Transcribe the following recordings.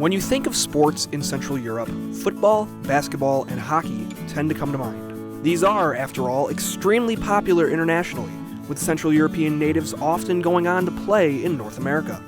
When you think of sports in Central Europe, football, basketball, and hockey tend to come to mind. These are, after all, extremely popular internationally, with Central European natives often going on to play in North America.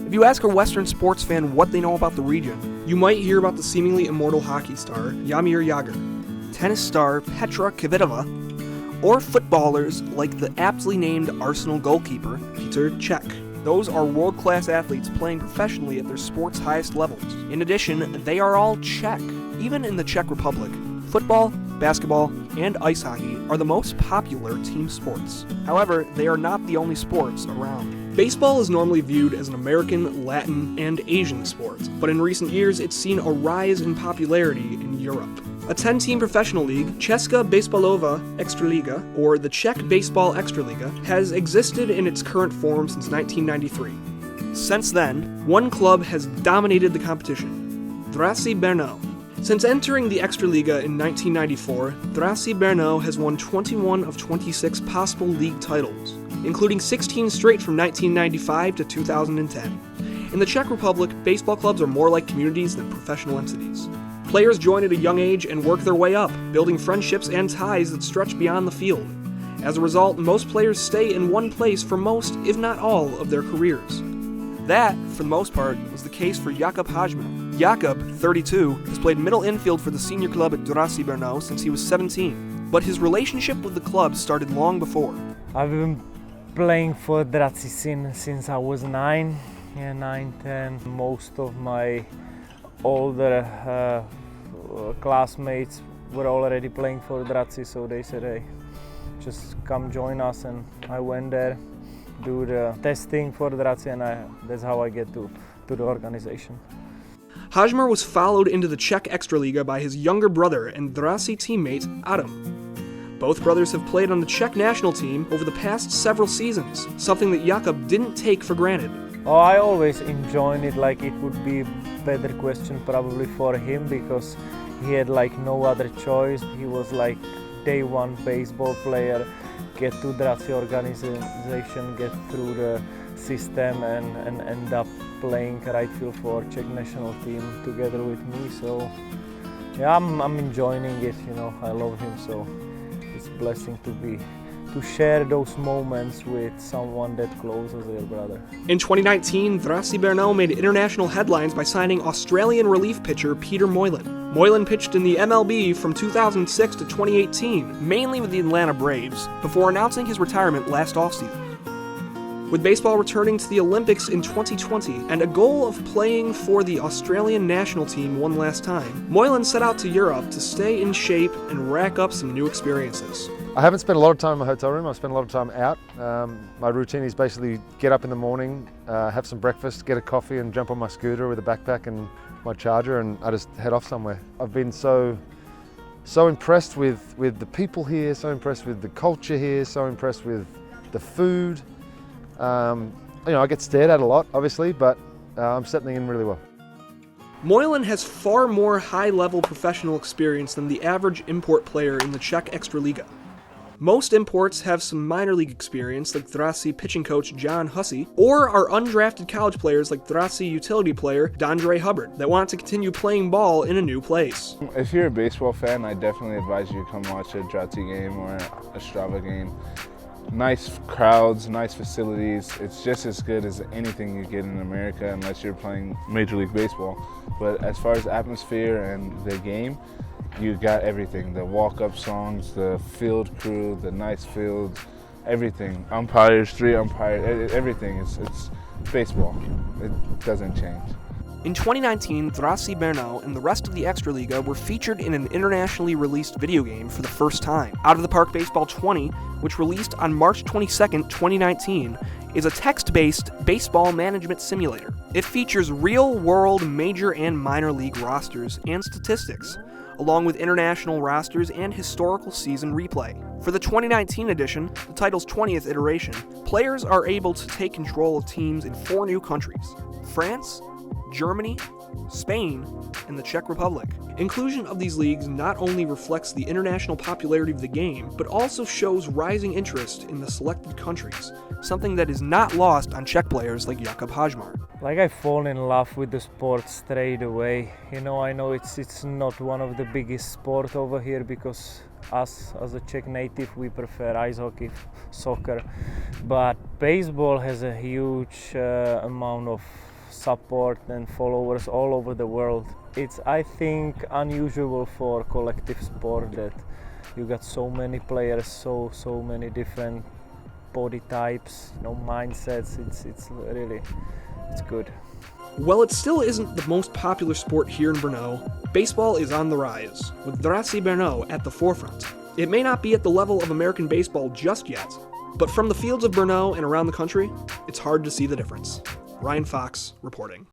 If you ask a Western sports fan what they know about the region, you might hear about the seemingly immortal hockey star Jaromír Jágr, tennis star Petra Kvitova, or footballers like the aptly named Arsenal goalkeeper Petr Cech. Those are world-class athletes playing professionally at their sport's highest levels. In addition, they are all Czech. Even in the Czech Republic, football, basketball, and ice hockey are the most popular team sports. However, they are not the only sports around. Baseball is normally viewed as an American, Latin, and Asian sport, but in recent years it's seen a rise in popularity in Europe. A 10-team professional league, Česká baseballová extraliga, or the Czech Baseball Extraliga, has existed in its current form since 1993. Since then, one club has dominated the competition, Draci Brno. Since entering the Extraliga in 1994, Draci Brno has won 21 of 26 possible league titles, including 16 straight from 1995 to 2010. In the Czech Republic, baseball clubs are more like communities than professional entities. Players join at a young age and work their way up, building friendships and ties that stretch beyond the field. As a result, most players stay in one place for most, if not all, of their careers. That, for the most part, was the case for Jakub Hájmer. Jakub, 32, has played middle infield for the senior club at Draci Brno since he was 17, but his relationship with the club started long before. I've been playing for Draci since I was 9, 10. Most of my older classmates were already playing for Draci, so they said, hey, just come join us, and I went there, do the testing for Draci, and that's how I get to the organization. Hájmer was followed into the Czech Extraliga by his younger brother and Draci teammate Adam. Both brothers have played on the Czech national team over the past several seasons, something that Jakub didn't take for granted. Oh, I always enjoyed it. Like, it would be a better question probably for him, because he had like no other choice. He was like day one baseball player, get to Draci organization, get through the system, and end up playing right field for Czech national team together with me. So yeah, I'm enjoying it. I love him, so it's a blessing to share those moments with someone that close as your brother. In 2019, Draci Brno made international headlines by signing Australian relief pitcher Peter Moylan. Moylan pitched in the MLB from 2006 to 2018, mainly with the Atlanta Braves, before announcing his retirement last offseason. With baseball returning to the Olympics in 2020 and a goal of playing for the Australian national team one last time, Moylan set out to Europe to stay in shape and rack up some new experiences. I haven't spent a lot of time in my hotel room. I've spent a lot of time out. My routine is basically get up in the morning, have some breakfast, get a coffee, and jump on my scooter with a backpack and my charger, and I just head off somewhere. I've been so impressed with the people here, so impressed with the culture here, so impressed with the food. I get stared at a lot, obviously, but I'm settling in really well. Moylan has far more high-level professional experience than the average import player in the Czech Extraliga. Most imports have some minor league experience, like Draci pitching coach John Hussey, or are undrafted college players like Draci utility player Dondre Hubbard, that want to continue playing ball in a new place. If you're a baseball fan, I definitely advise you to come watch a Draci game or a Strava game. Nice crowds, nice facilities. It's just as good as anything you get in America, unless you're playing Major League Baseball. But as far as atmosphere and the game, you got everything. The walk-up songs, the field crew, the nice fields, everything. Umpires, 3 umpires, everything. It's baseball. It doesn't change. In 2019, Draci Brno and the rest of the Extraliga were featured in an internationally released video game for the first time. Out of the Park Baseball 20, which released on March 22, 2019, is a text-based baseball management simulator. It features real-world major and minor league rosters and statistics, along with international rosters and historical season replay. For the 2019 edition, the title's 20th iteration, players are able to take control of teams in 4 new countries: France, Germany, Spain, and the Czech Republic. Inclusion of these leagues not only reflects the international popularity of the game, but also shows rising interest in the selected countries, something that is not lost on Czech players like Jakub Hajmar. Like, I fall in love with the sport straight away. I know it's not one of the biggest sport over here, because us as a Czech native, we prefer ice hockey, soccer, but baseball has a huge amount of support and followers all over the world. It's, I think, unusual for collective sport that you got so many players, so many different body types, mindsets. It's really, it's good. While it still isn't the most popular sport here in Brno, baseball is on the rise, with Draci Brno at the forefront. It may not be at the level of American baseball just yet, but from the fields of Brno and around the country, it's hard to see the difference. Ryan Fox reporting.